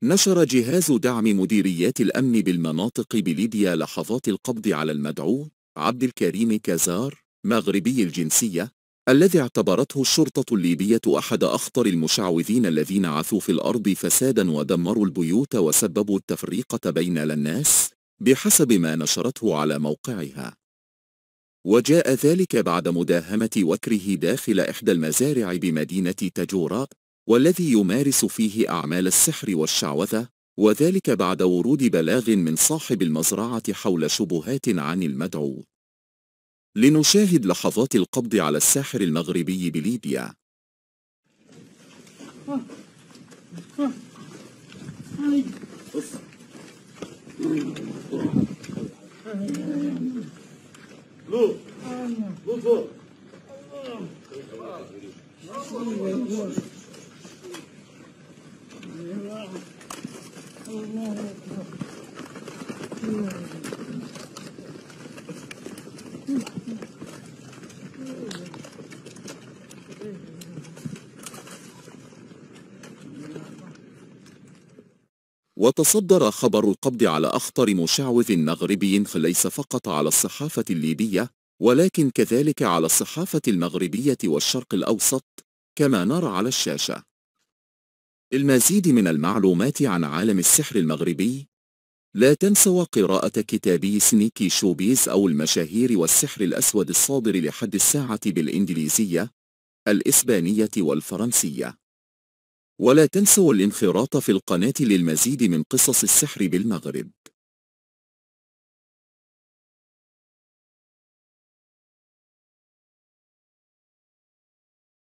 نشر جهاز دعم مديريات الأمن بالمناطق بليبيا لحظات القبض على المدعو عبد الكريم كازار مغربي الجنسية، الذي اعتبرته الشرطة الليبية أحد أخطر المشعوذين الذين عثوا في الأرض فسادا ودمروا البيوت وسببوا التفرقة بين الناس، بحسب ما نشرته على موقعها. وجاء ذلك بعد مداهمة وكره داخل إحدى المزارع بمدينة تاجوراء، والذي يمارس فيه أعمال السحر والشعوذة، وذلك بعد ورود بلاغ من صاحب المزرعة حول شبهات عن المدعو. لنشاهد لحظات القبض على الساحر المغربي بليبيا. وتصدر خبر القبض على أخطر مشعوذ مغربي ليس فقط على الصحافة الليبية، ولكن كذلك على الصحافة المغربية والشرق الأوسط، كما نرى على الشاشة. المزيد من المعلومات عن عالم السحر المغربي، لا تنسوا قراءة كتابي سنيكي شوبيز أو المشاهير والسحر الأسود الصادر لحد الساعة بالإنجليزية، الإسبانية والفرنسية. ولا تنسوا الانخراط في القناة للمزيد من قصص السحر بالمغرب.